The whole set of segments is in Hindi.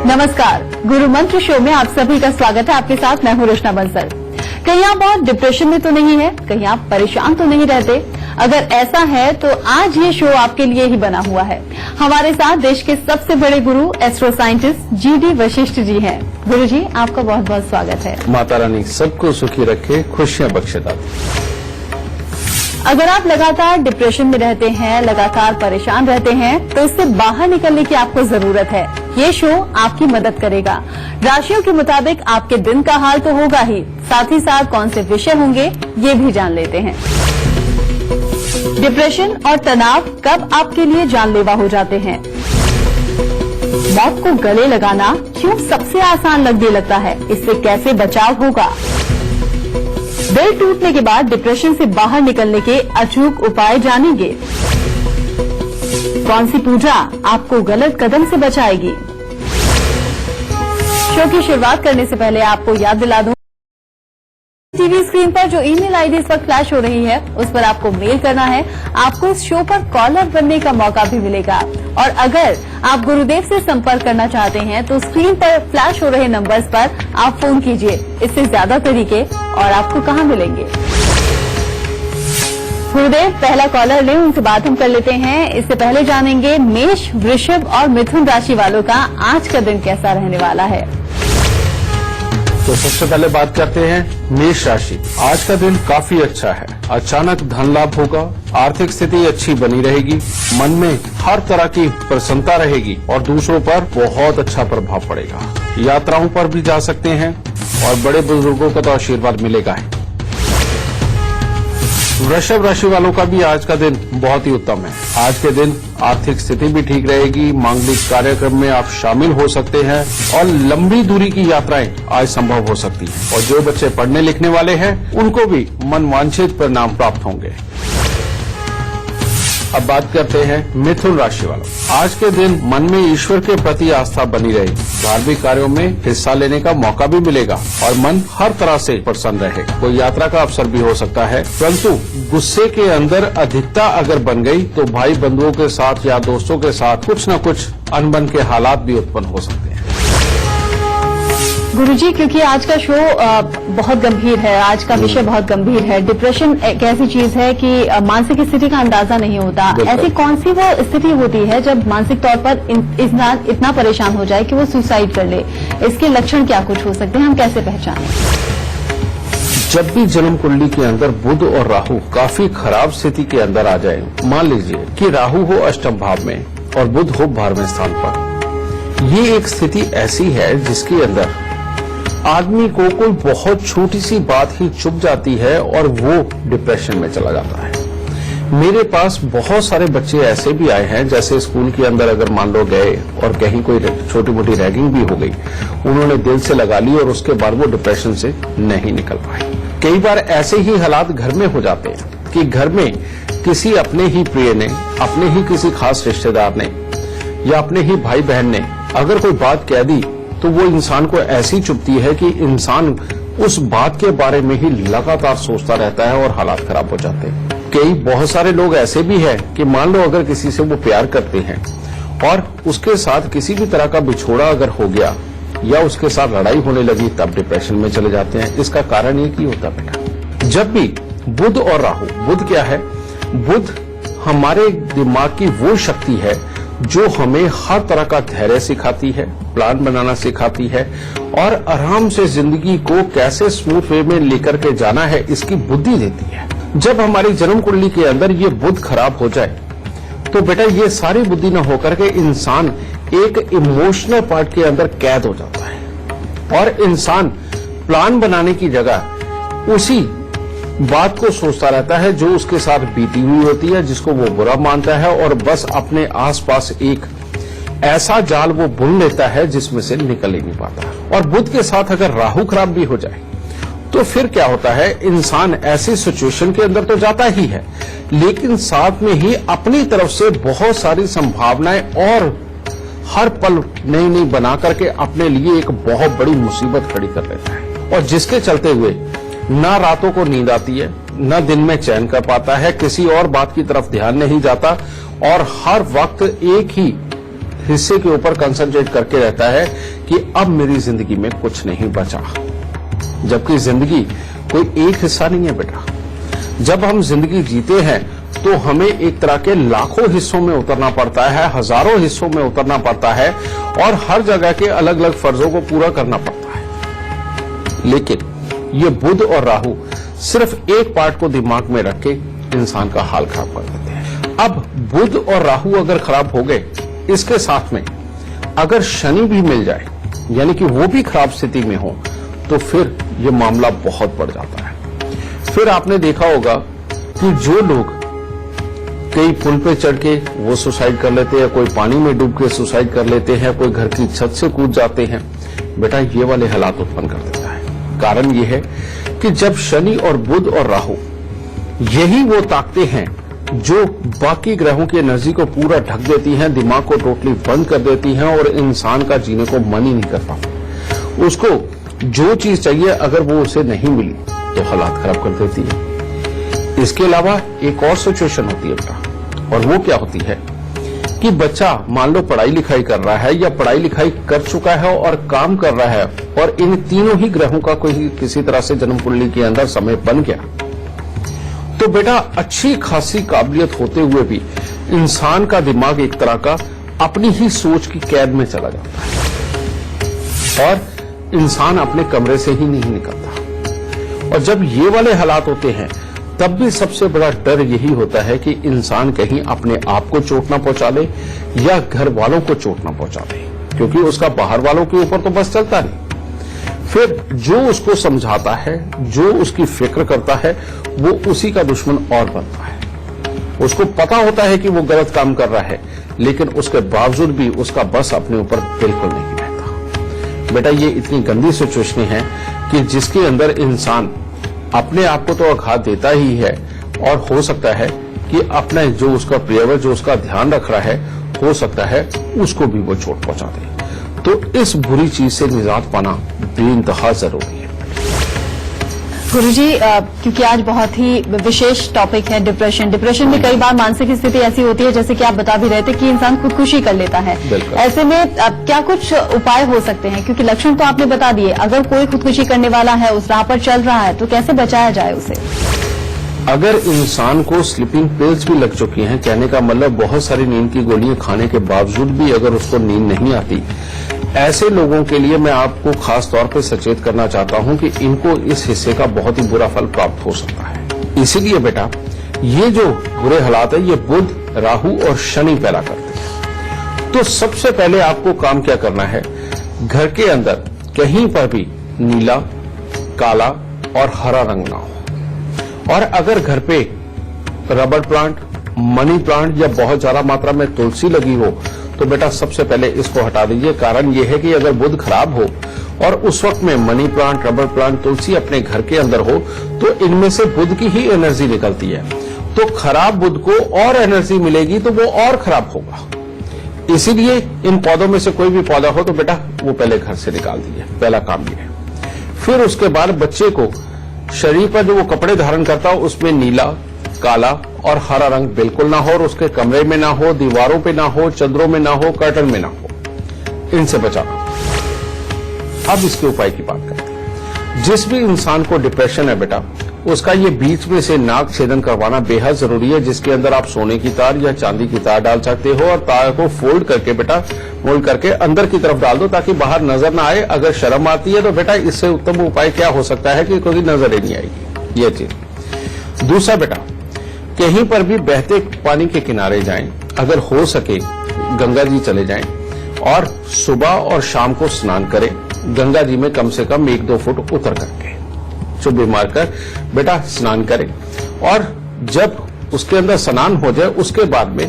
नमस्कार, गुरु मंत्र शो में आप सभी का स्वागत है। आपके साथ मैं हूं रचना बंसल। कहीं आप बहुत डिप्रेशन में तो नहीं है, कहीं आप परेशान तो नहीं रहते? अगर ऐसा है तो आज ये शो आपके लिए ही बना हुआ है। हमारे साथ देश के सबसे बड़े गुरु astro scientist GD Vashishtha ji हैं। गुरु जी, आपका बहुत बहुत स्वागत है। माता रानी सबको सुखी रखे, खुशियां बख्शे दाती। अगर आप लगातार डिप्रेशन में रहते हैं, लगातार परेशान रहते हैं, तो इससे बाहर निकलने की आपको जरूरत है। ये शो आपकी मदद करेगा। राशियों के मुताबिक आपके दिन का हाल तो होगा ही, साथ ही साथ कौन से विषय होंगे ये भी जान लेते हैं। डिप्रेशन और तनाव कब आपके लिए जानलेवा हो जाते हैं? मौत को गले लगाना क्यों सबसे आसान लगने लगता है? इससे कैसे बचाव होगा? दिल टूटने के बाद डिप्रेशन से बाहर निकलने के अचूक उपाय जानेंगे। कौन सी पूजा आपको गलत कदम से बचाएगी? शो की शुरुआत करने से पहले आपको याद दिला दूं, टीवी स्क्रीन पर जो ईमेल आईडी इस वक्त फ्लैश हो रही है उस पर आपको मेल करना है। आपको इस शो पर कॉलर बनने का मौका भी मिलेगा। और अगर आप गुरुदेव से संपर्क करना चाहते हैं तो स्क्रीन पर फ्लैश हो रहे नंबर्स पर आप फोन कीजिए। इससे ज्यादा तरीके और आपको कहां मिलेंगे? गुरुदेव, पहला कॉलर लें, उनसे बात हम कर लेते हैं। इससे पहले जानेंगे मेष, वृषभ और मिथुन राशि वालों का आज का दिन कैसा रहने वाला है। तो सबसे पहले बात करते हैं मेष राशि। आज का दिन काफी अच्छा है। अचानक धन लाभ होगा, आर्थिक स्थिति अच्छी बनी रहेगी, मन में हर तरह की प्रसन्नता रहेगी और दूसरों पर बहुत अच्छा प्रभाव पड़ेगा। यात्राओं पर भी जा सकते हैं और बड़े बुजुर्गों का तो आशीर्वाद मिलेगा ही। वृषभ राशि वालों का भी आज का दिन बहुत ही उत्तम है। आज के दिन आर्थिक स्थिति भी ठीक रहेगी, मांगलिक कार्यक्रम में आप शामिल हो सकते हैं और लंबी दूरी की यात्राएं आज संभव हो सकती हैं। और जो बच्चे पढ़ने लिखने वाले हैं उनको भी मनवांछित परिणाम प्राप्त होंगे। अब बात करते हैं मिथुन राशि वालों। आज के दिन मन में ईश्वर के प्रति आस्था बनी रहेगी, धार्मिक कार्यों में हिस्सा लेने का मौका भी मिलेगा और मन हर तरह से प्रसन्न रहेगा। कोई यात्रा का अवसर भी हो सकता है, परंतु गुस्से के अंदर अधिकता अगर बन गई तो भाई बंधुओं के साथ या दोस्तों के साथ कुछ न कुछ अनबन के हालात भी उत्पन्न हो सकते हैं। गुरुजी, क्योंकि आज का शो बहुत गंभीर है, आज का विषय बहुत गंभीर है। डिप्रेशन एक ऐसी चीज है कि मानसिक स्थिति का अंदाजा नहीं होता। ऐसी कौन सी वो स्थिति होती है जब मानसिक तौर पर इंसान इतना परेशान हो जाए कि वो सुसाइड कर ले? इसके लक्षण क्या कुछ हो सकते हैं, हम कैसे पहचानें? जब भी जन्म कुंडली के अंदर बुध और राहु काफी खराब स्थिति के अंदर आ जाए, मान लीजिए कि राहु हो अष्टम भाव में और बुध हो 12वें स्थान पर, ये एक स्थिति ऐसी है जिसके अंदर आदमी को कोई बहुत छोटी सी बात ही चुभ जाती है और वो डिप्रेशन में चला जाता है। मेरे पास बहुत सारे बच्चे ऐसे भी आए हैं, जैसे स्कूल के अंदर अगर मान लो गए और कहीं कोई छोटी मोटी रैगिंग भी हो गई, उन्होंने दिल से लगा ली और उसके बाद वो डिप्रेशन से नहीं निकल पाए। कई बार ऐसे ही हालात घर में हो जाते हैं कि घर में किसी अपने ही प्रिय ने, अपने ही किसी खास रिश्तेदार ने या अपने ही भाई बहन ने अगर कोई बात कह दी तो वो इंसान को ऐसी चुभती है कि इंसान उस बात के बारे में ही लगातार सोचता रहता है और हालात खराब हो जाते हैं। बहुत सारे लोग ऐसे भी हैं कि मान लो अगर किसी से वो प्यार करते हैं और उसके साथ किसी भी तरह का बिछोड़ा अगर हो गया या उसके साथ लड़ाई होने लगी, तब डिप्रेशन में चले जाते हैं। इसका कारण ये क्यों होता बेटा? जब भी बुध और राहु, बुध क्या है? बुध हमारे दिमाग की वो शक्ति है जो हमें हर तरह का धैर्य सिखाती है, प्लान बनाना सिखाती है और आराम से जिंदगी को कैसे स्मूथ वे में लेकर के जाना है इसकी बुद्धि देती है। जब हमारी जन्म कुंडली के अंदर ये बुध खराब हो जाए तो बेटा ये सारी बुद्धि न होकर के इंसान एक इमोशनल पार्ट के अंदर कैद हो जाता है और इंसान प्लान बनाने की जगह उसी बात को सोचता रहता है जो उसके साथ बीती हुई होती है, जिसको वो बुरा मानता है और बस अपने आसपास एक ऐसा जाल वो बुन लेता है जिसमें से निकल ही नहीं पाता। और बुध के साथ अगर राहु खराब भी हो जाए तो फिर क्या होता है? इंसान ऐसी सिचुएशन के अंदर तो जाता ही है, लेकिन साथ में ही अपनी तरफ से बहुत सारी संभावनाएं और हर पल नई नई बना करके अपने लिए एक बहुत बड़ी मुसीबत खड़ी कर लेता है। और जिसके चलते हुए ना रातों को नींद आती है, न दिन में चैन कर पाता है, किसी और बात की तरफ ध्यान नहीं जाता और हर वक्त एक ही हिस्से के ऊपर कंसंट्रेट करके रहता है कि अब मेरी जिंदगी में कुछ नहीं बचा, जबकि जिंदगी कोई एक हिस्सा नहीं है बेटा। जब हम जिंदगी जीते हैं तो हमें एक तरह के लाखों हिस्सों में उतरना पड़ता है, हजारों हिस्सों में उतरना पड़ता है और हर जगह के अलग अलग फर्जों को पूरा करना पड़ता है। लेकिन ये बुध और राहु सिर्फ एक पार्ट को दिमाग में रख के इंसान का हाल खराब कर देते हैं। अब बुध और राहु अगर खराब हो गए, इसके साथ में अगर शनि भी मिल जाए, यानी कि वो भी खराब स्थिति में हो, तो फिर ये मामला बहुत बढ़ जाता है। फिर आपने देखा होगा कि जो लोग कई पुल पे चढ़ के वो सुसाइड कर लेते हैं, कोई पानी में डूब के सुसाइड कर लेते हैं, कोई घर की छत से कूद जाते हैं, बेटा ये वाले हालात उत्पन्न कर देता है। कारण ये है कि जब शनि और बुध और राहु यही वो ताकतें हैं जो बाकी ग्रहों की एनर्जी को पूरा ढक देती हैं, दिमाग को टोटली बंद कर देती हैं और इंसान का जीने को मन ही नहीं कर पाता। उसको जो चीज चाहिए अगर वो उसे नहीं मिली तो हालात खराब कर देती है। इसके अलावा एक और सिचुएशन होती है बेटा, और वो क्या होती है कि बच्चा मान लो पढ़ाई लिखाई कर रहा है या पढ़ाई लिखाई कर चुका है और काम कर रहा है और इन तीनों ही ग्रहों का कोई किसी तरह से जन्म कुंडली के अंदर समय बन गया, तो बेटा अच्छी खासी काबिलियत होते हुए भी इंसान का दिमाग एक तरह का अपनी ही सोच की कैद में चला जाता है और इंसान अपने कमरे से ही नहीं निकलता। और जब ये वाले हालात होते हैं तब भी सबसे बड़ा डर यही होता है कि इंसान कहीं अपने आप को चोट ना पहुंचा ले या घर वालों को चोट ना पहुंचा ले, क्योंकि उसका बाहर वालों के ऊपर तो बस चलता नहीं। फिर जो उसको समझाता है, जो उसकी फिक्र करता है, वो उसी का दुश्मन और बनता है। उसको पता होता है कि वो गलत काम कर रहा है, लेकिन उसके बावजूद भी उसका बस अपने ऊपर बिल्कुल नहीं रहता। बेटा ये इतनी गंदी सिचुएशन है कि जिसके अंदर इंसान अपने आप को तो आघात देता ही है और हो सकता है कि अपना जो उसका प्रियवर, जो उसका ध्यान रख रहा है, हो सकता है उसको भी वो चोट पहुंचा दे। तो इस बुरी चीज से निजात पाना बेइंतहा जरूरी है। गुरुजी, क्योंकि आज बहुत ही विशेष टॉपिक है डिप्रेशन में कई बार मानसिक स्थिति ऐसी होती है जैसे कि आप बता भी रहे थे कि इंसान खुदकुशी कर लेता है। ऐसे में क्या कुछ उपाय हो सकते हैं, क्योंकि लक्षण तो आपने बता दिए, अगर कोई खुदकुशी करने वाला है, उस राह पर चल रहा है, तो कैसे बचाया जाए उसे? अगर इंसान को स्लीपिंग पिल्स भी लग चुकी हैं, कहने का मतलब बहुत सारी नींद की गोलियां खाने के बावजूद भी अगर उसको नींद नहीं आती, ऐसे लोगों के लिए मैं आपको खास तौर पर सचेत करना चाहता हूं कि इनको इस हिस्से का बहुत ही बुरा फल प्राप्त हो सकता है। इसीलिए बेटा ये जो बुरे हालात है ये बुध, राहु और शनि पैदा करते हैं। तो सबसे पहले आपको काम क्या करना है, घर के अंदर कहीं पर भी नीला, काला और हरा रंग ना हो। और अगर घर पे रबर प्लांट, मनी प्लांट या बहुत ज्यादा मात्रा में तुलसी लगी हो तो बेटा सबसे पहले इसको हटा दीजिए। कारण यह है कि अगर बुध खराब हो और उस वक्त में मनी प्लांट, रबर प्लांट, तुलसी अपने घर के अंदर हो तो इनमें से बुध की ही एनर्जी निकलती है, तो खराब बुध को और एनर्जी मिलेगी तो वो और खराब होगा। इसीलिए इन पौधों में से कोई भी पौधा हो तो बेटा वो पहले घर से निकाल दीजिए, पहला काम ये है। फिर उसके बाद बच्चे को शरीर पर जो वो कपड़े धारण करता हो उसमें नीला, काला और हरा रंग बिल्कुल ना हो, और उसके कमरे में ना हो, दीवारों पे ना हो, चदरों में ना हो, कर्टन में ना हो, इनसे बचाना। अब इसके उपाय की बात करते हैं। जिस भी इंसान को डिप्रेशन है बेटा, उसका ये बीच में से नाक छेदन करवाना बेहद जरूरी है, जिसके अंदर आप सोने की तार या चांदी की तार डाल सकते हो और तार को फोल्ड करके बेटा मोल्ड करके अंदर की तरफ डाल दो ताकि बाहर नजर ना आए। अगर शर्म आती है तो बेटा इससे उत्तम उपाय क्या हो सकता है कि कोई नजर ही नहीं आएगी, ये चीज। दूसरा बेटा, कहीं पर भी बहते पानी के किनारे जाएं, अगर हो सके गंगा जी चले जाएं और सुबह और शाम को स्नान करें। गंगा जी में कम से कम 1-2 फुट उतर करके चुब्बी मारकर बेटा स्नान करें। और जब उसके अंदर स्नान हो जाए उसके बाद में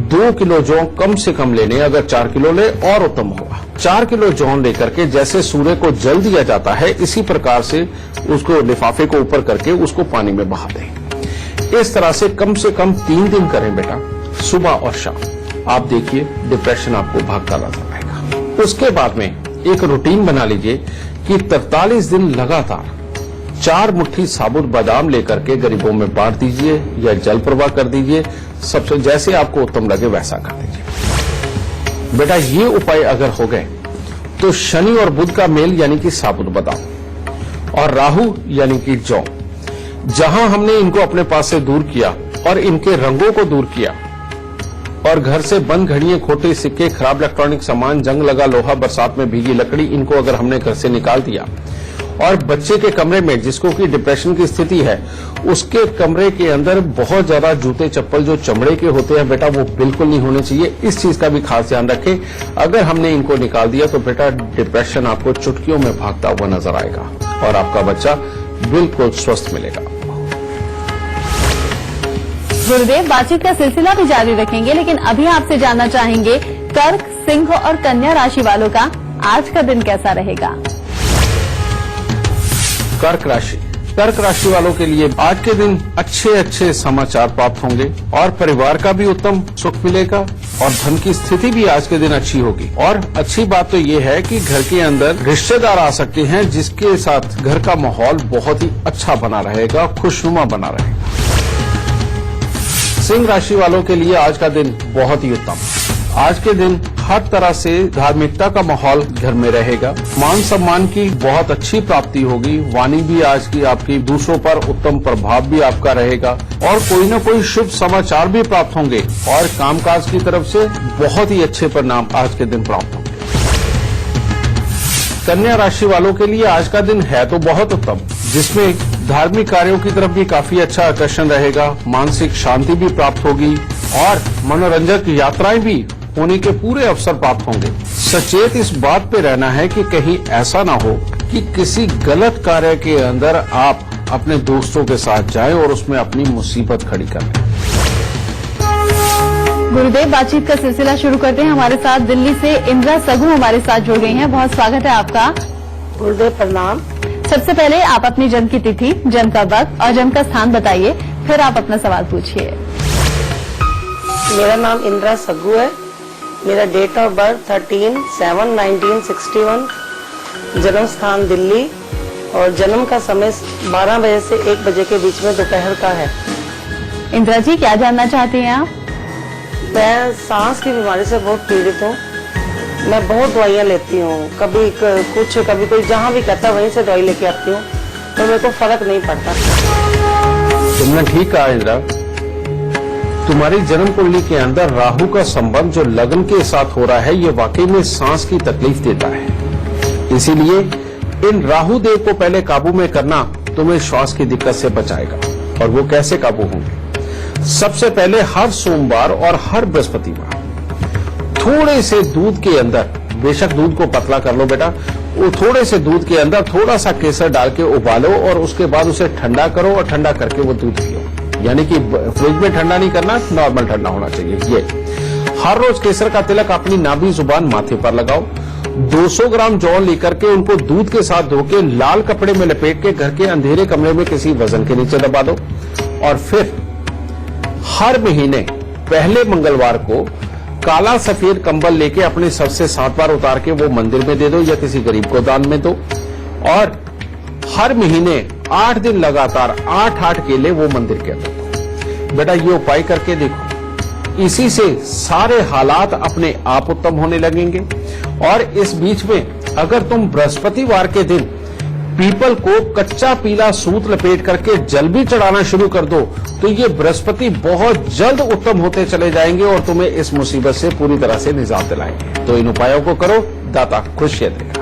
2 किलो जौ कम से कम लेने, अगर 4 किलो ले और उत्तम होगा। 4 किलो जौ लेकर के जैसे सूर्य को जल दिया जाता है इसी प्रकार से उसको लिफाफे को ऊपर करके उसको पानी में बहा दें। इस तरह से कम 3 दिन करें बेटा, सुबह और शाम। आप देखिए डिप्रेशन आपको भागता नजर आएगा। उसके बाद में एक रूटीन बना लीजिए कि 43 दिन लगातार 4 मुट्ठी साबुत बादाम लेकर के गरीबों में बांट दीजिए या जल प्रवाह कर दीजिए। सबसे जैसे आपको उत्तम लगे वैसा कर दीजिए। बेटा ये उपाय अगर हो गए तो शनि और बुध का मेल यानी कि साबुत बादाम और राहु यानी कि जौ, जहां हमने इनको अपने पास से दूर किया और इनके रंगों को दूर किया और घर से बंद घड़ियां, खोटे सिक्के, खराब इलेक्ट्रॉनिक सामान, जंग लगा लोहा, बरसात में भीगी लकड़ी, इनको अगर हमने घर से निकाल दिया और बच्चे के कमरे में जिसको कि डिप्रेशन की स्थिति है उसके कमरे के अंदर बहुत ज्यादा जूते चप्पल जो चमड़े के होते हैं बेटा वो बिल्कुल नहीं होने चाहिए। इस चीज का भी खास ध्यान रखें। अगर हमने इनको निकाल दिया तो बेटा डिप्रेशन आपको चुटकियों में भागता हुआ नजर आएगा और आपका बच्चा बिल्कुल स्वस्थ मिलेगा। गुरुदेव, बातचीत का सिलसिला भी जारी रखेंगे, लेकिन अभी आपसे जानना चाहेंगे कर्क, सिंह और कन्या राशि वालों का आज का दिन कैसा रहेगा। कर्क राशि वालों के लिए आज के दिन अच्छे समाचार प्राप्त होंगे और परिवार का भी उत्तम सुख मिलेगा और धन की स्थिति भी आज के दिन अच्छी होगी। और अच्छी बात तो ये है कि घर के अंदर रिश्तेदार आ सकते हैं जिसके साथ घर का माहौल बहुत ही अच्छा बना रहेगा, खुशनुमा बना रहेगा। सिंह राशि वालों के लिए आज का दिन बहुत ही उत्तम। आज के दिन हर तरह से धार्मिकता का माहौल घर में रहेगा, मान सम्मान की बहुत अच्छी प्राप्ति होगी, वाणी भी आज की आपकी दूसरों पर उत्तम प्रभाव भी आपका रहेगा और कोई न कोई शुभ समाचार भी प्राप्त होंगे और कामकाज की तरफ से बहुत ही अच्छे परिणाम आज के दिन प्राप्त होंगे। कन्या राशि वालों के लिए आज का दिन है तो बहुत उत्तम, जिसमें धार्मिक कार्यों की तरफ भी काफी अच्छा आकर्षण रहेगा, मानसिक शांति भी प्राप्त होगी और मनोरंजक यात्राएं भी होने के पूरे अवसर प्राप्त होंगे। सचेत इस बात पे रहना है कि कहीं ऐसा ना हो कि किसी गलत कार्य के अंदर आप अपने दोस्तों के साथ जाएं और उसमें अपनी मुसीबत खड़ी कर लें। गुरुदेव, बातचीत का सिलसिला शुरू करते हैं। हमारे साथ दिल्ली से इंदिरा सगू हमारे साथ जुड़ गई हैं। बहुत स्वागत है आपका। गुरुदेव प्रणाम। सबसे पहले आप अपनी जन्म की तिथि, जन्म का वक्त और जन्म का स्थान बताइए, फिर आप अपना सवाल पूछिए। मेरा नाम इंदिरा सग्गू है। मेरा डेट ऑफ बर्थ 13/7/1961, जन्म स्थान दिल्ली और जन्म का समय 12 बजे से 1 बजे के बीच में दोपहर का है। इंदिरा जी, क्या जानना चाहती हैं आप? मैं सांस की बीमारी से बहुत पीड़ित हूँ। मैं बहुत दवाइयाँ लेती हूँ, कभी कुछ कभी कोई जहाँ भी कहता है वहीं से दवाई लेके आती हूँ, तो मेरे को फर्क नहीं पड़ता। तुमने ठीक कहा इंदिरा, तुम्हारी जन्म कुंडली के अंदर राहु का संबंध जो लग्न के साथ हो रहा है ये वाकई में सांस की तकलीफ देता है। इसीलिए इन राहु देव को पहले काबू में करना तुम्हें श्वास की दिक्कत से बचाएगा। और वो कैसे काबू होंगे? सबसे पहले हर सोमवार और हर बृहस्पतिवार थोड़े से दूध के अंदर, बेशक दूध को पतला कर लो बेटा, वो थोड़े से दूध के अंदर थोड़ा सा केसर डाल के उबालो और उसके बाद उसे ठंडा करो और ठंडा करके वो दूध पियो। यानी कि फ्रिज में ठंडा नहीं करना, नॉर्मल ठंडा होना चाहिए। ये हर रोज केसर का तिलक अपनी नाभि जुबान माथे पर लगाओ। 200 ग्राम जौ लेकर के उनको दूध के साथ धो के लाल कपड़े में लपेट के घर के अंधेरे कमरे में किसी वजन के नीचे दबा दो और फिर हर महीने पहले मंगलवार को काला सफेद कंबल लेके अपने सर से 7 बार उतार के वो मंदिर में दे दो या किसी गरीब को दान में दो और हर महीने 8 दिन लगातार 8 केले वो मंदिर के अंदर दो। बेटा ये उपाय करके देखो, इसी से सारे हालात अपने आप उत्तम होने लगेंगे। और इस बीच में अगर तुम बृहस्पतिवार के दिन पीपल को कच्चा पीला सूत लपेट करके जल भी चढ़ाना शुरू कर दो तो ये बृहस्पति बहुत जल्द उत्तम होते चले जाएंगे और तुम्हें इस मुसीबत से पूरी तरह से निजात दिलाएंगे। तो इन उपायों को करो, दाता खुशियां देगा।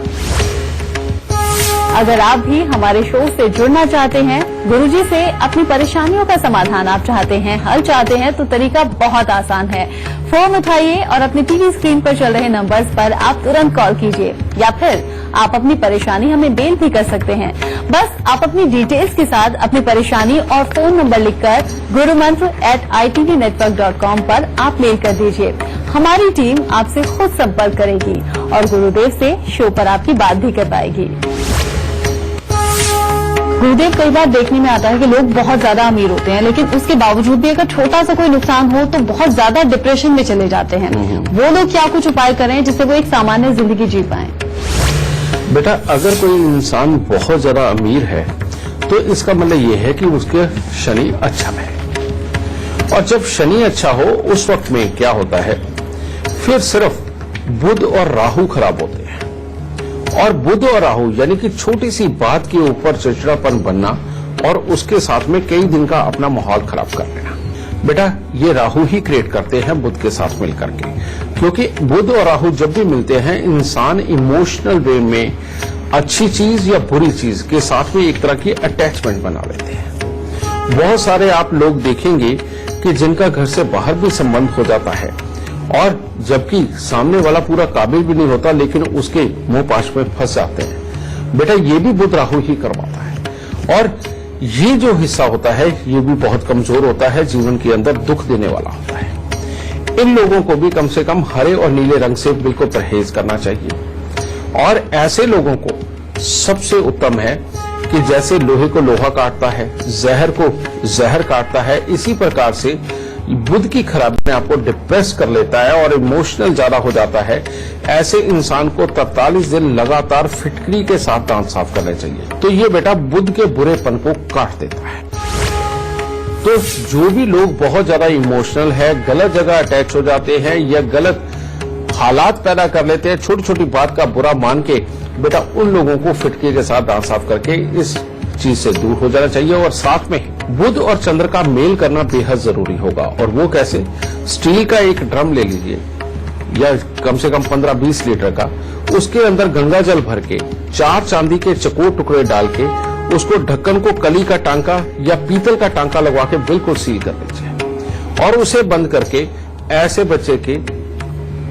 अगर आप भी हमारे शो से जुड़ना चाहते हैं, गुरुजी से अपनी परेशानियों का समाधान आप चाहते हैं, हल चाहते हैं, तो तरीका बहुत आसान है। फोन उठाइए और अपनी टीवी स्क्रीन पर चल रहे नंबर्स पर आप तुरंत कॉल कीजिए या फिर आप अपनी परेशानी हमें मेल भी कर सकते हैं। बस आप अपनी डिटेल्स के साथ अपनी परेशानी और फोन नंबर लिखकर gurumantra@itvnetwork.com पर आप मेल कर दीजिए। हमारी टीम आपसे खुद संपर्क करेगी और गुरुदेव से शो पर आपकी बात भी कर पाएगी। गुरुदेव, कई बार देखने में आता है कि लोग बहुत ज्यादा अमीर होते हैं, लेकिन उसके बावजूद भी अगर छोटा सा कोई नुकसान हो तो बहुत ज्यादा डिप्रेशन में चले जाते हैं। वो लोग क्या कुछ उपाय करें जिससे वो एक सामान्य जिंदगी जी पाएं? बेटा, अगर कोई इंसान बहुत ज्यादा अमीर है तो इसका मतलब ये है कि उसके शनि अच्छा है। और जब शनि अच्छा हो उस वक्त में क्या होता है, फिर सिर्फ बुध और राहु खराब होते हैं। और बुध और राहु यानी कि छोटी सी बात के ऊपर चिड़चिड़ापन बनना और उसके साथ में कई दिन का अपना माहौल खराब कर लेना, बेटा ये राहु ही क्रिएट करते हैं बुध के साथ मिलकर के। क्योंकि बुध और राहु जब भी मिलते हैं, इंसान इमोशनल वे में अच्छी चीज या बुरी चीज के साथ में एक तरह की अटैचमेंट बना लेते हैं। बहुत सारे आप लोग देखेंगे कि जिनका घर से बाहर भी संबंध हो जाता है और जबकि सामने वाला पूरा काबिल भी नहीं होता, लेकिन उसके मुंह पाश में फंस जाते हैं। बेटा ये भी बुध राहु ही करवाता है। और ये जो हिस्सा होता है ये भी बहुत कमजोर होता है, जीवन के अंदर दुख देने वाला होता है। इन लोगों को भी कम से कम हरे और नीले रंग से बिल्कुल परहेज करना चाहिए। और ऐसे लोगों को सबसे उत्तम है कि जैसे लोहे को लोहा काटता है, जहर को जहर काटता है, इसी प्रकार से बुध की खराबी में आपको डिप्रेस कर लेता है और इमोशनल ज्यादा हो जाता है। ऐसे इंसान को 43 दिन लगातार फिटकरी के साथ दांत साफ करने चाहिए। तो ये बेटा बुध के बुरेपन को काट देता है। तो जो भी लोग बहुत ज्यादा इमोशनल है, गलत जगह अटैच हो जाते हैं या गलत हालात पैदा कर लेते हैं, छोटी छोटी बात का बुरा मान के, बेटा उन लोगों को फिटकरी के साथ दांत साफ करके इस चीज से दूर हो जाना चाहिए। और साथ में बुध और चंद्र का मेल करना बेहद जरूरी होगा। और वो कैसे? स्टील का एक ड्रम ले लीजिए या कम से कम 15-20 लीटर का, उसके अंदर गंगा जल भर के 4 चांदी के चकोर टुकड़े डाल के उसको ढक्कन को कली का टांका या पीतल का टांका लगवा के बिल्कुल सील कर दीजिए और उसे बंद करके ऐसे बच्चे के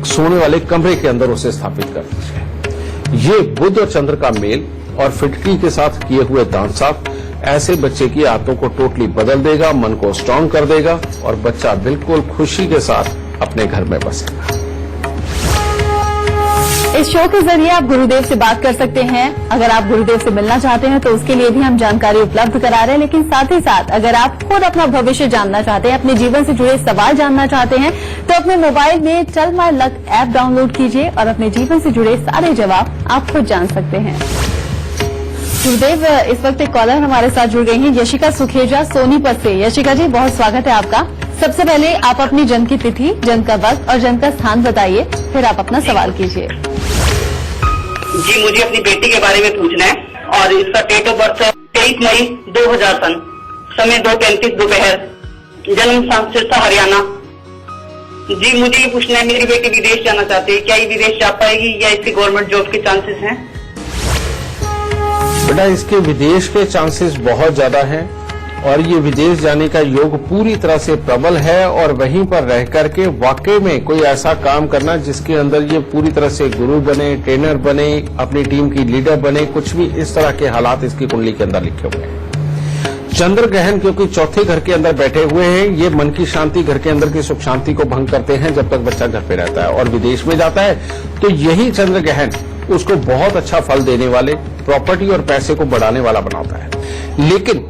सोने वाले कमरे के अंदर उसे स्थापित कर दीजिए। ये बुध और चंद्र का मेल और फिटकरी के साथ किए हुए दांत साफ ऐसे बच्चे की आदतों को टोटली बदल देगा, मन को स्ट्रांग कर देगा और बच्चा बिल्कुल खुशी के साथ अपने घर में बसेगा। इस शो के जरिए आप गुरुदेव से बात कर सकते हैं। अगर आप गुरुदेव से मिलना चाहते हैं तो उसके लिए भी हम जानकारी उपलब्ध करा रहे हैं। लेकिन साथ ही साथ अगर आप खुद अपना भविष्य जानना चाहते हैं, अपने जीवन से जुड़े सवाल जानना चाहते हैं, तो अपने मोबाइल में चल माय लक ऐप डाउनलोड कीजिए और अपने जीवन से जुड़े सारे जवाब आप खुद जान सकते हैं। गुरुदेव, इस वक्त एक कॉलर हमारे साथ जुड़ गई हैं, यशिका सुखेजा सोनीपत से। यशिका जी, बहुत स्वागत है आपका। सबसे पहले आप अपनी जन्म की तिथि, जन्म का वक्त और जन्म का स्थान बताइए, फिर आप अपना सवाल कीजिए। जी, मुझे अपनी बेटी के बारे में पूछना है और इसका डेट ऑफ बर्थ 23 मई 2000 सन, समय 2:35 दोपहर, जन्म स्थान सिरसा हरियाणा। जी, मुझे ये पूछना है, मेरी बेटी विदेश जाना चाहती है, क्या ये विदेश जा पाएगी या इसकी गवर्नमेंट जॉब के चांसेस हैं? बेटा इसके विदेश के चांसेस बहुत ज्यादा हैं और ये विदेश जाने का योग पूरी तरह से प्रबल है। और वहीं पर रह करके वाकई में कोई ऐसा काम करना जिसके अंदर ये पूरी तरह से गुरु बने, ट्रेनर बने, अपनी टीम की लीडर बने, कुछ भी इस तरह के हालात इसकी कुंडली के अंदर लिखे हुए हैं। चंद्र ग्रहण क्योंकि चौथे घर के अंदर बैठे हुए हैं, ये मन की शांति, घर के अंदर की सुख शांति को भंग करते हैं जब तक बच्चा घर पे रहता है। और विदेश में जाता है तो यही चंद्र ग्रहण उसको बहुत अच्छा फल देने वाले, प्रॉपर्टी और पैसे को बढ़ाने वाला बनाता है। लेकिन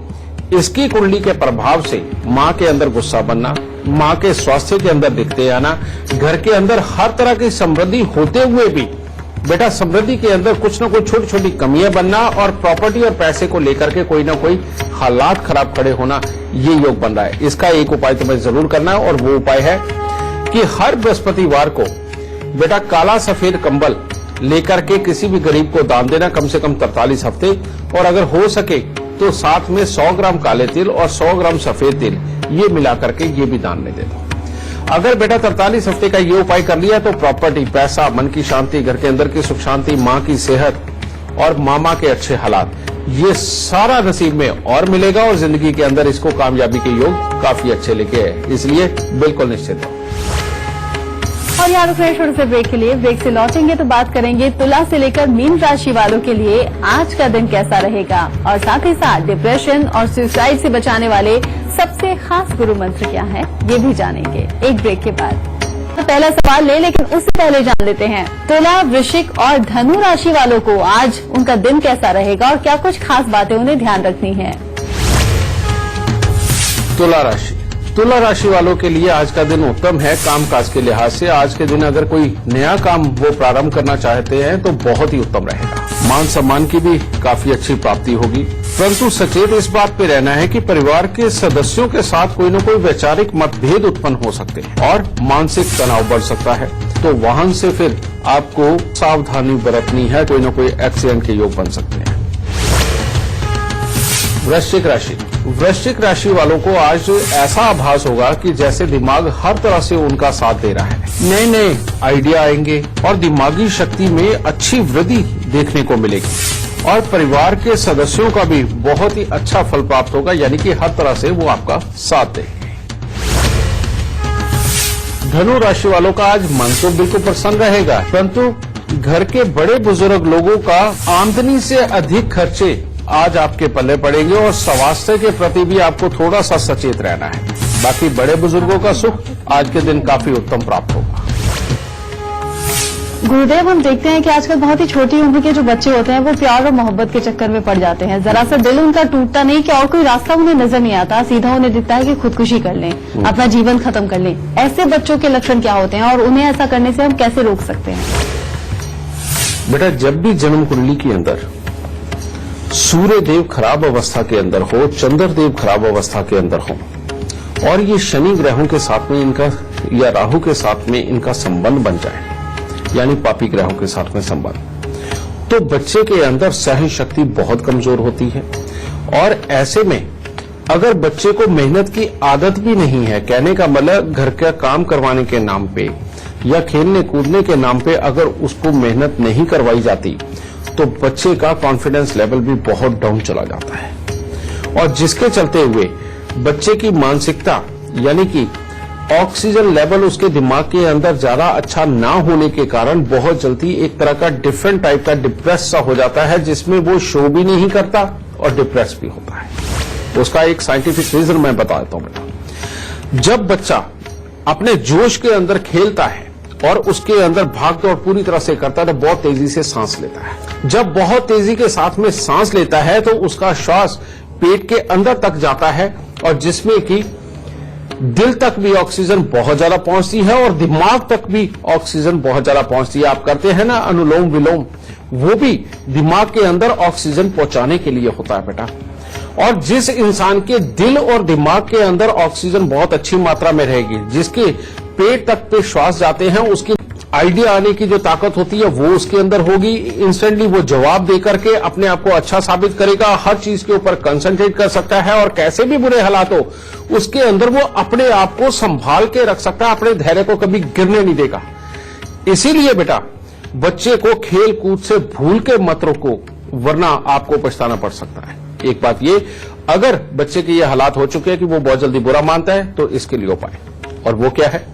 इसकी कुंडली के प्रभाव से मां के अंदर गुस्सा बनना, मां के स्वास्थ्य के अंदर दिखते आना, घर के अंदर हर तरह की समृद्धि होते हुए भी बेटा समृद्धि के अंदर कुछ न कुछ छोटी छोटी कमियां बनना और प्रॉपर्टी और पैसे को लेकर के कोई ना कोई हालात खराब खड़े होना, ये योग बन रहा है। इसका एक उपाय तुम्हें जरूर करना है और वो उपाय है कि हर बृहस्पतिवार को बेटा काला सफेद कंबल लेकर के किसी भी गरीब को दान देना, कम से कम 43 हफ्ते। और अगर हो सके तो साथ में 100 ग्राम काले तिल और 100 ग्राम सफेद तिल ये मिला करके ये भी दान में दे दो। अगर बेटा 43 हफ्ते का ये उपाय कर लिया तो प्रॉपर्टी, पैसा, मन की शांति, घर के अंदर की सुख शांति, मां की सेहत और मामा के अच्छे हालात, ये सारा नसीब में और मिलेगा और जिंदगी के अंदर इसको कामयाबी के योग काफी अच्छे लेके है। इसलिए बिल्कुल निश्चित है। और यहाँ रुक रहे छोटे से ब्रेक के लिए। ब्रेक से लौटेंगे तो बात करेंगे तुला से लेकर मीन राशि वालों के लिए आज का दिन कैसा रहेगा और साथ ही साथ डिप्रेशन और सुसाइड से बचाने वाले सबसे खास गुरु मंत्र क्या है, ये भी जानेंगे एक ब्रेक के बाद। तो पहला सवाल ले, लेकिन उससे पहले जान लेते हैं तुला, वृश्चिक और धनु राशि वालों को आज उनका दिन कैसा रहेगा और क्या कुछ खास बातें उन्हें ध्यान रखनी है। तुला राशि वालों के लिए आज का दिन उत्तम है कामकाज के लिहाज से। आज के दिन अगर कोई नया काम वो प्रारंभ करना चाहते हैं तो बहुत ही उत्तम रहेगा। मान सम्मान की भी काफी अच्छी प्राप्ति होगी, परंतु सचेत इस बात पे रहना है कि परिवार के सदस्यों के साथ कोई न कोई वैचारिक मतभेद उत्पन्न हो सकते हैं और मानसिक तनाव बढ़ सकता है। तो वाहन से फिर आपको सावधानी बरतनी है, कोई ना कोई एक्सीडेंट के योग बन सकते हैं। वृश्चिक राशि, वृश्चिक राशि वालों को आज ऐसा आभास होगा कि जैसे दिमाग हर तरह से उनका साथ दे रहा है, नए नए आइडिया आएंगे और दिमागी शक्ति में अच्छी वृद्धि देखने को मिलेगी और परिवार के सदस्यों का भी बहुत ही अच्छा फल प्राप्त होगा, यानी कि हर तरह से वो आपका साथ देंगे। धनु राशि वालों का आज मन तो बिल्कुल प्रसन्न रहेगा, परंतु घर के बड़े बुजुर्ग लोगों का आमदनी से अधिक खर्चे आज आपके पल्ले पड़ेंगे और स्वास्थ्य के प्रति भी आपको थोड़ा सा सचेत रहना है। बाकी बड़े बुजुर्गों का सुख आज के दिन काफी उत्तम प्राप्त होगा। गुरुदेव, हम देखते हैं कि आजकल बहुत ही छोटी उम्र के जो बच्चे होते हैं वो प्यार और मोहब्बत के चक्कर में पड़ जाते हैं। जरा सा दिल उनका टूटता नहीं कि और कोई रास्ता उन्हें नजर नहीं आता, सीधा उन्हें दिखता है कि खुदकुशी कर लें, अपना जीवन खत्म कर लें। ऐसे बच्चों के लक्षण क्या होते हैं और उन्हें ऐसा करने से हम कैसे रोक सकते हैं? बेटा, जब भी जन्म कुंडली के अंदर सूर्य देव खराब अवस्था के अंदर हो, चंद्र देव खराब अवस्था के अंदर हो और ये शनि ग्रहों के साथ में इनका या राहु के साथ में इनका संबंध बन जाए, यानी पापी ग्रहों के साथ में संबंध, तो बच्चे के अंदर सहन शक्ति बहुत कमजोर होती है। और ऐसे में अगर बच्चे को मेहनत की आदत भी नहीं है, कहने का मतलब घर का काम करवाने के नाम पे या खेलने कूदने के नाम पे अगर उसको मेहनत नहीं करवाई जाती तो बच्चे का कॉन्फिडेंस लेवल भी बहुत डाउन चला जाता है और जिसके चलते हुए बच्चे की मानसिकता यानी कि ऑक्सीजन लेवल उसके दिमाग के अंदर ज्यादा अच्छा ना होने के कारण बहुत जल्दी एक तरह का डिफरेंट टाइप का डिप्रेस सा हो जाता है, जिसमें वो शो भी नहीं करता और डिप्रेस भी होता है। उसका एक साइंटिफिक रीजन मैं बता देता हूं बेटा। जब बच्चा अपने जोश के अंदर खेलता है और उसके अंदर भाग दौड़ पूरी तरह से करता है तो बहुत तेजी से सांस लेता है। जब बहुत तेजी के साथ में सांस लेता है तो उसका श्वास पेट के अंदर तक जाता है और जिसमें कि दिल तक भी ऑक्सीजन बहुत ज्यादा पहुंचती है और दिमाग तक भी ऑक्सीजन बहुत ज्यादा पहुंचती है। आप करते हैं ना अनुलोम विलोम, वो भी दिमाग के अंदर ऑक्सीजन पहुंचाने के लिए होता है बेटा। और जिस इंसान के दिल और दिमाग के अंदर ऑक्सीजन बहुत अच्छी मात्रा में रहेगी, जिसके पेट तक पे श्वास जाते हैं, उसकी आइडिया आने की जो ताकत होती है वो उसके अंदर होगी। इंस्टेंटली वो जवाब देकर के अपने आप को अच्छा साबित करेगा, हर चीज के ऊपर कंसंट्रेट कर सकता है और कैसे भी बुरे हालात हो उसके अंदर वो अपने आप को संभाल के रख सकता है, अपने धैर्य को कभी गिरने नहीं देगा। इसीलिए बेटा बच्चे को खेल कूद से भूल के मत रोको, वरना आपको पछताना पड़ सकता है। एक बात ये, अगर बच्चे के ये हालात हो चुके हैं कि वो बहुत जल्दी बुरा मानता है तो इसके लिए उपाय, और वो क्या है,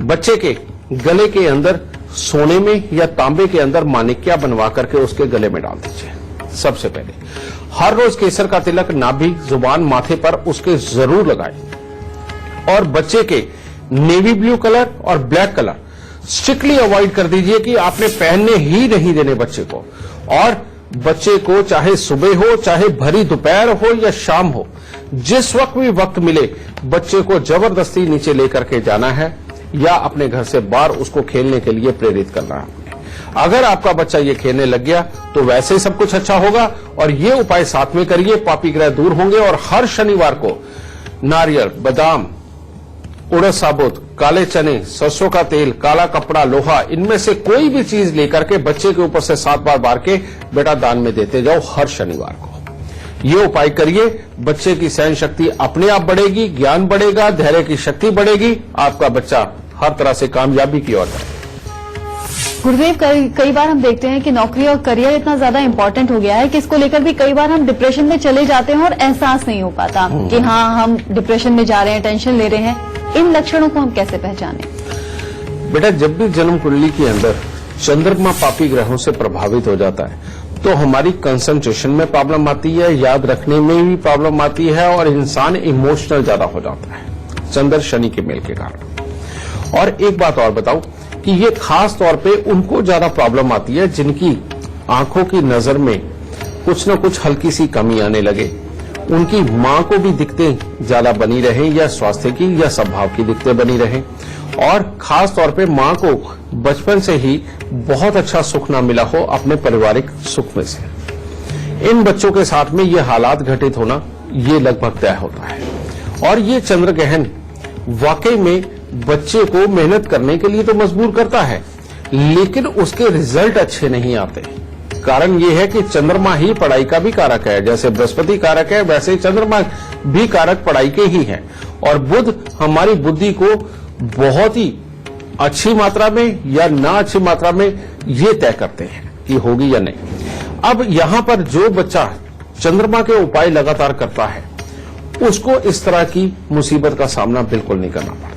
बच्चे के गले के अंदर सोने में या तांबे के अंदर माणिक्या बनवा करके उसके गले में डाल दीजिए। सबसे पहले हर रोज केसर का तिलक नाभि, जुबान, माथे पर उसके जरूर लगाएं और बच्चे के नेवी ब्लू कलर और ब्लैक कलर स्ट्रिक्टली अवॉइड कर दीजिए कि आपने पहनने ही नहीं देने बच्चे को। और बच्चे को चाहे सुबह हो, चाहे भरी दोपहर हो या शाम हो, जिस वक्त भी वक्त मिले बच्चे को जबरदस्ती नीचे लेकर के जाना है या अपने घर से बाहर उसको खेलने के लिए प्रेरित करना है। अगर आपका बच्चा ये खेलने लग गया तो वैसे ही सब कुछ अच्छा होगा और ये उपाय साथ में करिए, पापी ग्रह दूर होंगे। और हर शनिवार को नारियल, बादाम, उड़द साबुत, काले चने, सरसों का तेल, काला कपड़ा, लोहा, इनमें से कोई भी चीज लेकर के बच्चे के ऊपर से 7 बार बार के बेटा दान में देते जाओ हर शनिवार को। ये उपाय करिए, बच्चे की सहन शक्ति अपने आप बढ़ेगी, ज्ञान बढ़ेगा, धैर्य की शक्ति बढ़ेगी, आपका बच्चा हर तरह से कामयाबी की ओर जाएगा। गुरुदेव, कई बार हम देखते हैं कि नौकरी और करियर इतना ज्यादा इंपॉर्टेंट हो गया है कि इसको लेकर भी कई बार हम डिप्रेशन में चले जाते हैं और एहसास नहीं हो पाता कि हाँ हम डिप्रेशन में जा रहे हैं, टेंशन ले रहे हैं। इन लक्षणों को हम कैसे पहचानें? बेटा, जब भी जन्म कुंडली के अंदर चंद्रमा पापी ग्रहों से प्रभावित हो जाता है तो हमारी कंसंट्रेशन में प्रॉब्लम आती है, याद रखने में भी प्रॉब्लम आती है और इंसान इमोशनल ज्यादा हो जाता है चंद्र शनि के मेल के कारण। और एक बात और बताऊं कि ये खास तौर पे उनको ज्यादा प्रॉब्लम आती है जिनकी आंखों की नजर में कुछ न कुछ हल्की सी कमी आने लगे, उनकी मां को भी दिक्कतें ज्यादा बनी रहे या स्वास्थ्य की या स्वभाव की दिक्कतें बनी रहे, और खास तौर पे मां को बचपन से ही बहुत अच्छा सुख ना मिला हो अपने पारिवारिक सुख में से। इन बच्चों के साथ में ये हालात घटित होना ये लगभग तय होता है। और ये चंद्र ग्रहण वाकई में बच्चे को मेहनत करने के लिए तो मजबूर करता है, लेकिन उसके रिजल्ट अच्छे नहीं आते। कारण ये है कि चंद्रमा ही पढ़ाई का भी कारक है। जैसे बृहस्पति कारक है, वैसे ही चंद्रमा भी कारक पढ़ाई के ही है। और बुध हमारी बुद्धि को बहुत ही अच्छी मात्रा में या ना अच्छी मात्रा में ये तय करते हैं कि होगी या नहीं। अब यहां पर जो बच्चा चंद्रमा के उपाय लगातार करता है, उसको इस तरह की मुसीबत का सामना बिल्कुल नहीं करना पड़ता।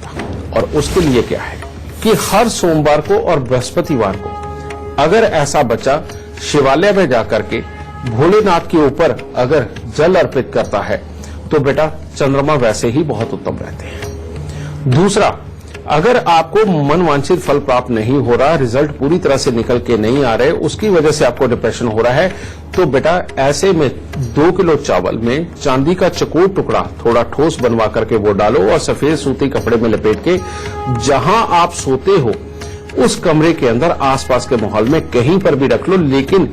और उसके लिए क्या है कि हर सोमवार को और बृहस्पतिवार को अगर ऐसा बच्चा शिवालय में जाकर के भोलेनाथ के ऊपर अगर जल अर्पित करता है तो बेटा चंद्रमा वैसे ही बहुत उत्तम रहते हैं। दूसरा, अगर आपको मनवांछित फल प्राप्त नहीं हो रहा, रिजल्ट पूरी तरह से निकल के नहीं आ रहे, उसकी वजह से आपको डिप्रेशन हो रहा है, तो बेटा ऐसे में 2 किलो चावल में चांदी का चकोर टुकड़ा थोड़ा ठोस बनवा करके वो डालो और सफेद सूती कपड़े में लपेट के जहां आप सोते हो उस कमरे के अंदर आसपास के माहौल में कहीं पर भी रख लो, लेकिन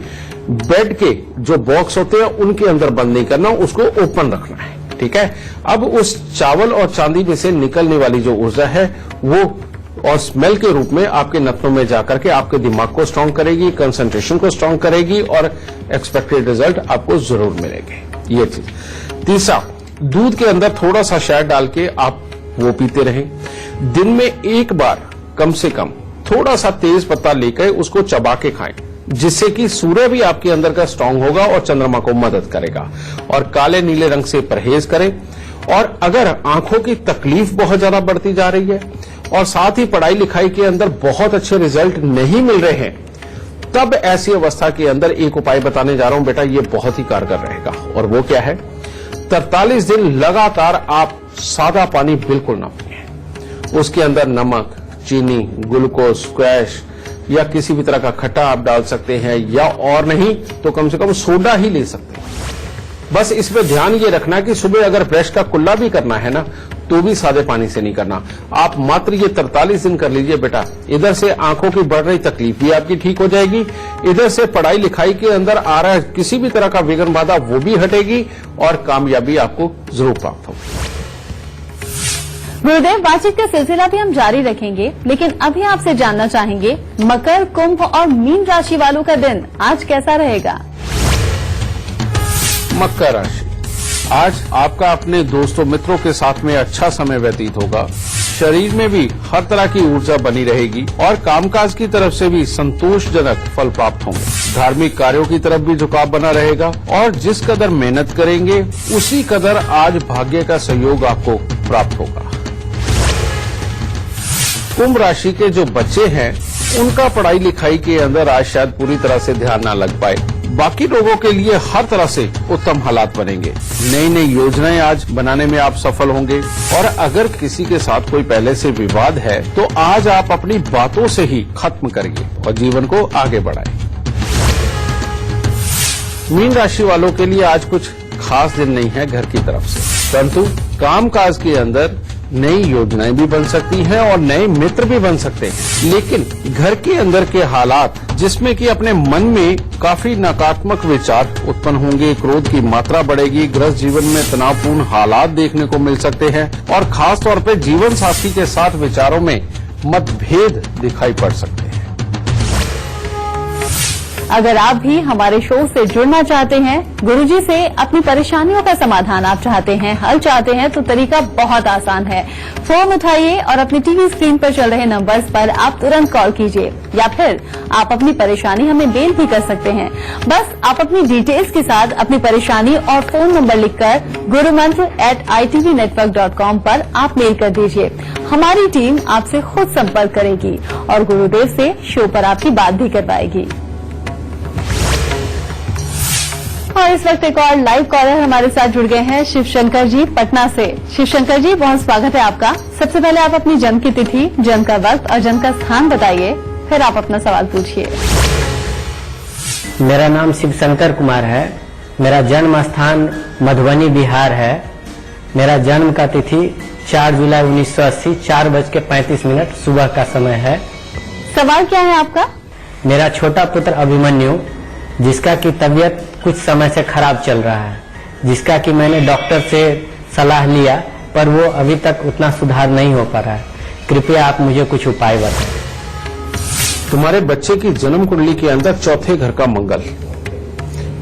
बेड के जो बॉक्स होते हैं उनके अंदर बंद नहीं करना, उसको ओपन रखना है। ठीक है। अब उस चावल और चांदी में से निकलने वाली जो ऊर्जा है वो और स्मेल के रूप में आपके नथनों में जाकर के आपके दिमाग को स्ट्रांग करेगी, कंसंट्रेशन को स्ट्रांग करेगी और एक्सपेक्टेड रिजल्ट आपको जरूर मिलेंगे। ये चीज। तीसरा, दूध के अंदर थोड़ा सा शहद डाल के आप वो पीते रहें। दिन में एक बार कम से कम थोड़ा सा तेज पत्ता लेकर उसको चबा के खाएं, जिससे कि सूर्य भी आपके अंदर का स्ट्रांग होगा और चंद्रमा को मदद करेगा। और काले नीले रंग से परहेज करें। और अगर आंखों की तकलीफ बहुत ज्यादा बढ़ती जा रही है और साथ ही पढ़ाई लिखाई के अंदर बहुत अच्छे रिजल्ट नहीं मिल रहे हैं, तब ऐसी अवस्था के अंदर एक उपाय बताने जा रहा हूं बेटा, ये बहुत ही कारगर रहेगा। और वो क्या है? 43 दिन लगातार आप सादा पानी बिल्कुल ना पिए। उसके अंदर नमक, चीनी, ग्लूकोज, स्क्वैश या किसी भी तरह का खट्टा आप डाल सकते हैं, या और नहीं तो कम से कम सोडा ही ले सकते हैं। बस इसमें ध्यान ये रखना कि सुबह अगर ब्रश का कुल्ला भी करना है ना, तो भी सादे पानी से नहीं करना। आप मात्र ये 43 दिन कर लीजिए बेटा। इधर से आंखों की बढ़ रही तकलीफ भी आपकी ठीक हो जाएगी, इधर से पढ़ाई लिखाई के अंदर आ रहा है किसी भी तरह का विघ्न बाधा वो भी हटेगी और कामयाबी आपको जरूर प्राप्त होगी। गुरुदेव, बातचीत का सिलसिला भी हम जारी रखेंगे, लेकिन अभी आपसे जानना चाहेंगे मकर, कुंभ और मीन राशि वालों का दिन आज कैसा रहेगा? मकर राशि, आज आपका अपने दोस्तों मित्रों के साथ में अच्छा समय व्यतीत होगा। शरीर में भी हर तरह की ऊर्जा बनी रहेगी और कामकाज की तरफ से भी संतोषजनक फल प्राप्त होंगे। धार्मिक कार्यों की तरफ भी झुकाव बना रहेगा और जिस कदर मेहनत करेंगे उसी कदर आज भाग्य का सहयोग आपको प्राप्त होगा। कुंभ राशि के जो बच्चे हैं उनका पढ़ाई लिखाई के अंदर आज शायद पूरी तरह से ध्यान ना लग पाए। बाकी लोगों के लिए हर तरह से उत्तम हालात बनेंगे। नई नई योजनाएं आज बनाने में आप सफल होंगे। और अगर किसी के साथ कोई पहले से विवाद है तो आज आप अपनी बातों से ही खत्म करिए और जीवन को आगे बढ़ाएं। मीन राशि वालों के लिए आज कुछ खास दिन नहीं है घर की तरफ से, परंतु कामकाज के अंदर नई योजनाएं भी बन सकती हैं और नए मित्र भी बन सकते हैं। लेकिन घर के अंदर के हालात जिसमें कि अपने मन में काफी नकारात्मक विचार उत्पन्न होंगे, क्रोध की मात्रा बढ़ेगी, गृहस्थ जीवन में तनावपूर्ण हालात देखने को मिल सकते हैं और खास तौर पे जीवन साथी के साथ विचारों में मतभेद दिखाई पड़ सकते हैं। अगर आप भी हमारे शो से जुड़ना चाहते हैं, गुरुजी से अपनी परेशानियों का समाधान आप चाहते हैं, हल चाहते हैं, तो तरीका बहुत आसान है। फोन उठाइए और अपनी टीवी स्क्रीन पर चल रहे नंबर्स पर आप तुरंत कॉल कीजिए, या फिर आप अपनी परेशानी हमें मेल भी कर सकते हैं। बस आप अपनी डिटेल्स के साथ अपनी परेशानी और फोन नंबर लिखकर gurumantra@itvnetwork.com पर आप मेल कर दीजिए। हमारी टीम आपसे खुद संपर्क करेगी और गुरुदेव से शो पर आपकी बात भी करवाएगी। और इस वक्त एक और लाइव कॉलर हमारे साथ जुड़ गए हैं, शिव शंकर जी पटना से। शिव शंकर जी, बहुत स्वागत है आपका। सबसे पहले आप अपनी जन्म की तिथि, जन्म का वक्त और जन्म का स्थान बताइए, फिर आप अपना सवाल पूछिए। मेरा नाम शिव शंकर कुमार है। मेरा जन्म स्थान मधुबनी बिहार है। मेरा जन्म का तिथि 4 जुलाई 1980 4:35 सुबह का समय है। सवाल क्या है आपका? मेरा छोटा पुत्र अभिमन्यु, जिसका की तबीयत कुछ समय से खराब चल रहा है, जिसका कि मैंने डॉक्टर से सलाह लिया पर वो अभी तक उतना सुधार नहीं हो पा रहा है। कृपया आप मुझे कुछ उपाय बताएं। तुम्हारे बच्चे की जन्म कुंडली के अंदर चौथे घर का मंगल,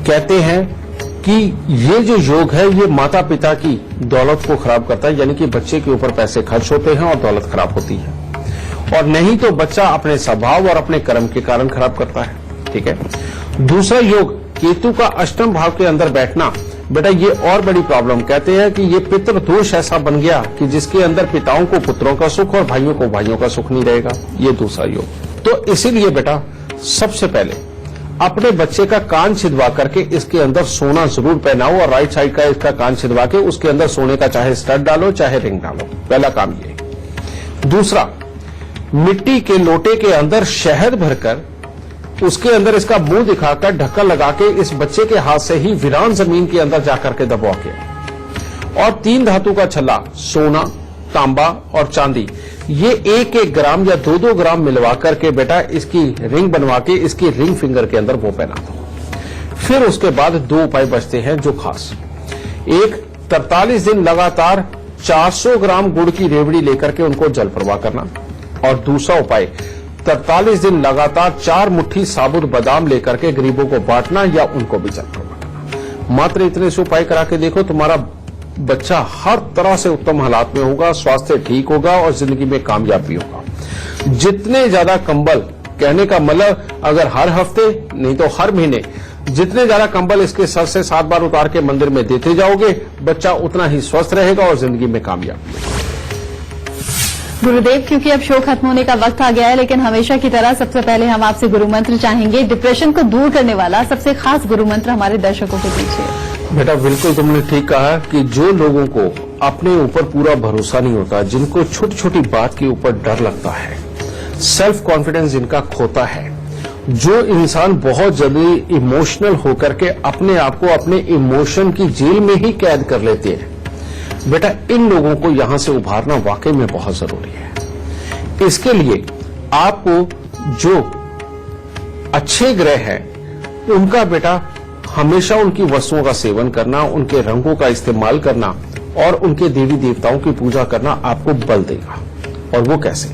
कहते हैं कि ये जो योग है ये माता पिता की दौलत को खराब करता है, यानी कि बच्चे के ऊपर पैसे खर्च होते हैं और दौलत खराब होती है, और नहीं तो बच्चा अपने स्वभाव और अपने कर्म के कारण खराब करता है। ठीक है। दूसरा योग केतु का अष्टम भाव के अंदर बैठना, बेटा ये और बड़ी प्रॉब्लम, कहते हैं कि ये पितृ दोष ऐसा बन गया कि जिसके अंदर पिताओं को पुत्रों का सुख और भाइयों को भाइयों का सुख नहीं रहेगा। ये दूसरा योग। तो इसीलिए बेटा सबसे पहले अपने बच्चे का कान छिदवा करके इसके अंदर सोना जरूर पहनाओ, और राइट साइड का इसका कान छिदवा के उसके अंदर सोने का चाहे स्टड डालो चाहे रिंग डालो। पहला काम ये। दूसरा, मिट्टी के लोटे के अंदर शहद भरकर उसके अंदर इसका मुंह दिखाकर ढक्कन लगा के इस बच्चे के हाथ से ही वीरान जमीन के अंदर जाकर के दबा के, और 3 धातु का छल्ला, सोना, तांबा और चांदी, ये 1-1 ग्राम या 2-2 ग्राम मिलवा करके बेटा इसकी रिंग बनवा के इसकी रिंग फिंगर के अंदर वो पहना दो। फिर उसके बाद 2 उपाय बचते हैं जो खास। एक, 43 दिन लगातार 400 ग्राम गुड़ की रेवड़ी लेकर के उनको जल प्रवाह करना, और दूसरा उपाय 43 दिन लगातार 4 मुट्ठी साबुत बादाम लेकर के गरीबों को बांटना या उनको भी जल प्रवाह करना। मात्र इतने से उपाय करा के देखो, तुम्हारा बच्चा हर तरह से उत्तम हालात में होगा, स्वास्थ्य ठीक होगा और जिंदगी में कामयाबी होगा। जितने ज्यादा कंबल, कहने का मतलब अगर हर हफ्ते नहीं तो हर महीने जितने ज्यादा कंबल इसके सर से 7 बार उतार के मंदिर में देते जाओगे, बच्चा उतना ही स्वस्थ रहेगा और जिंदगी में कामयाब होगा। गुरुदेव, क्योंकि अब शो खत्म होने का वक्त आ गया है, लेकिन हमेशा की तरह सबसे पहले हम आपसे गुरु मंत्र चाहेंगे। डिप्रेशन को दूर करने वाला सबसे खास गुरु मंत्र हमारे दर्शकों को दीजिए। बेटा बिल्कुल तुमने ठीक कहा कि जो लोगों को अपने ऊपर पूरा भरोसा नहीं होता, जिनको छोटी छोटी बात के ऊपर डर लगता है, सेल्फ कॉन्फिडेंस जिनका खोता है, जो इंसान बहुत जल्दी इमोशनल होकर के अपने आप को अपने इमोशन की जेल में ही कैद कर लेते हैं, बेटा इन लोगों को यहां से उभारना वाकई में बहुत जरूरी है। इसके लिए आपको जो अच्छे ग्रह हैं उनका बेटा हमेशा उनकी वस्तुओं का सेवन करना, उनके रंगों का इस्तेमाल करना और उनके देवी देवताओं की पूजा करना आपको बल देगा। और वो कैसे?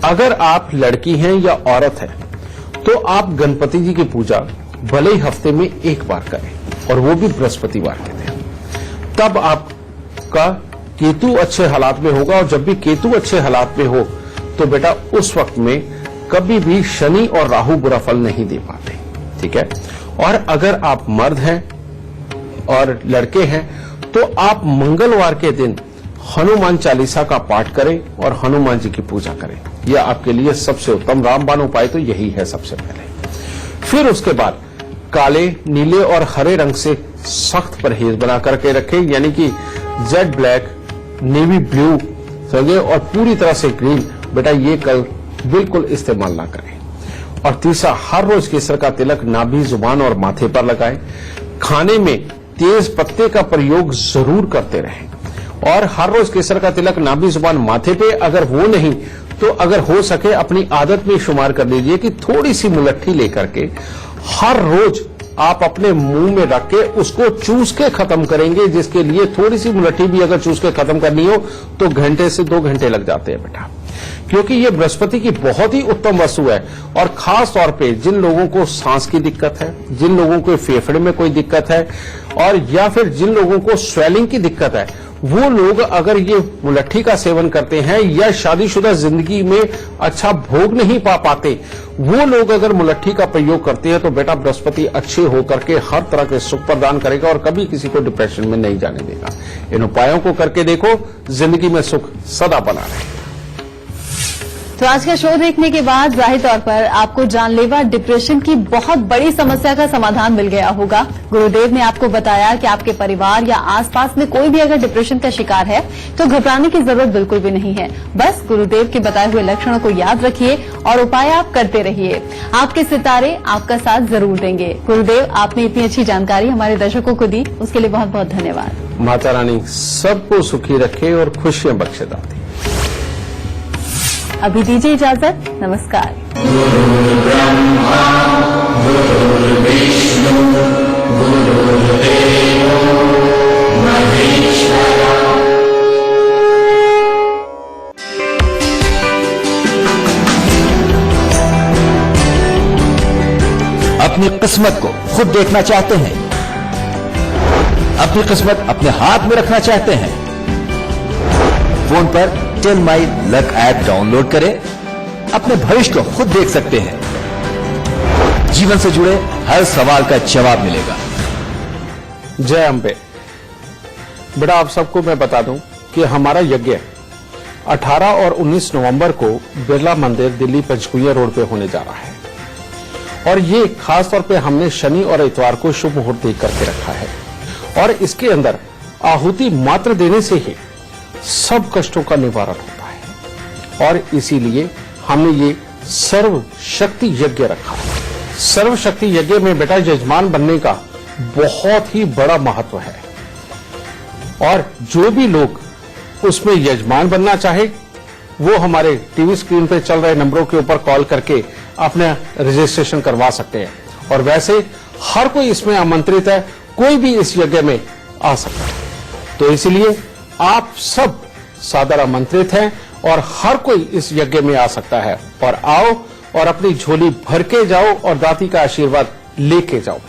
अगर आप लड़की हैं या औरत हैं तो आप गणपति जी की पूजा भले ही हफ्ते में 1 बार करें, और वो भी बृहस्पतिवार के दिन। तब आपका केतु अच्छे हालात में होगा, और जब भी केतु अच्छे हालात में हो तो बेटा उस वक्त में कभी भी शनि और राहु बुरा फल नहीं दे पाते। ठीक है। और अगर आप मर्द हैं और लड़के हैं तो आप मंगलवार के दिन हनुमान चालीसा का पाठ करें और हनुमान जी की पूजा करें। यह आपके लिए सबसे उत्तम रामबाण उपाय तो यही है सबसे पहले। फिर उसके बाद काले, नीले और हरे रंग से सख्त परहेज बना करके रखें, यानी कि जेड ब्लैक, नेवी ब्लू समझे, और पूरी तरह से ग्रीन बेटा ये कल बिल्कुल इस्तेमाल ना करें। और तीसरा, हर रोज केसर का तिलक नाभि, जुबान और माथे पर लगाएं। खाने में तेज पत्ते का प्रयोग जरूर करते रहें, और हर रोज केसर का तिलक नाभि, जुबान, माथे पे। अगर वो नहीं तो अगर हो सके अपनी आदत में शुमार कर लीजिए कि थोड़ी सी मुलट्ठी लेकर के हर रोज आप अपने मुंह में रख के उसको चूस के खत्म करेंगे, जिसके लिए थोड़ी सी मुलट्ठी भी अगर चूस के खत्म करनी हो तो घंटे से 2 घंटे लग जाते हैं बेटा, क्योंकि ये बृहस्पति की बहुत ही उत्तम वस्तु है। और खास तौर पे जिन लोगों को सांस की दिक्कत है, जिन लोगों को फेफड़े में कोई दिक्कत है, और या फिर जिन लोगों को स्वेलिंग की दिक्कत है, वो लोग अगर ये मुलट्ठी का सेवन करते हैं या शादीशुदा जिंदगी में अच्छा भोग नहीं पा पाते, वो लोग अगर मुलट्ठी का प्रयोग करते हैं तो बेटा बृहस्पति अच्छे होकर के हर तरह के सुख प्रदान करेगा और कभी किसी को डिप्रेशन में नहीं जाने देगा। इन उपायों को करके देखो, जिंदगी में सुख सदा बना रहे। तो आज का शो देखने के बाद जाहिर तौर पर आपको जानलेवा डिप्रेशन की बहुत बड़ी समस्या का समाधान मिल गया होगा। गुरुदेव ने आपको बताया कि आपके परिवार या आसपास में कोई भी अगर डिप्रेशन का शिकार है तो घबराने की जरूरत बिल्कुल भी नहीं है। बस गुरुदेव के बताए हुए लक्षणों को याद रखिए और उपाय आप करते रहिए। आपके सितारे आपका साथ जरूर देंगे। गुरुदेव, आपने इतनी अच्छी जानकारी हमारे दर्शकों को दी, उसके लिए बहुत बहुत धन्यवाद। माता रानी सबको सुखी रखे और खुशियां बख्शे दाती। अभी दीजिए इजाजत, नमस्कार। गुरु ब्रह्मा गुरु विष्णु गुरुदेव महेश्वरा। किस्मत को खुद देखना चाहते हैं, अपनी किस्मत अपने हाथ में रखना चाहते हैं, फोन पर tell my luck app download करें, अपने भविष्य को खुद देख सकते हैं, जीवन से जुड़े हर सवाल का जवाब मिलेगा। जय अम्बे। बेटा आप सबको मैं बता दूं कि हमारा यज्ञ 18 और 19 नवंबर को बिरला मंदिर दिल्ली पंचकुला रोड पे होने जा रहा है और ये खास तौर पे हमने शनि और इतवार को शुभ मुहूर्त देख करके रखा है और इसके अंदर आहुति मात्र देने से ही सब कष्टों का निवारण होता है और इसीलिए हमने ये सर्व शक्ति यज्ञ रखा है। सर्व शक्ति यज्ञ में बेटा यजमान बनने का बहुत ही बड़ा महत्व है और जो भी लोग उसमें यजमान बनना चाहे वो हमारे टीवी स्क्रीन पे चल रहे नंबरों के ऊपर कॉल करके अपना रजिस्ट्रेशन करवा सकते हैं और वैसे हर कोई इसमें आमंत्रित है, कोई भी इस यज्ञ में आ सकता है। तो इसलिए आप सब सादर आमंत्रित हैं और हर कोई इस यज्ञ में आ सकता है और आओ और अपनी झोली भर के जाओ और दाती का आशीर्वाद लेके जाओ।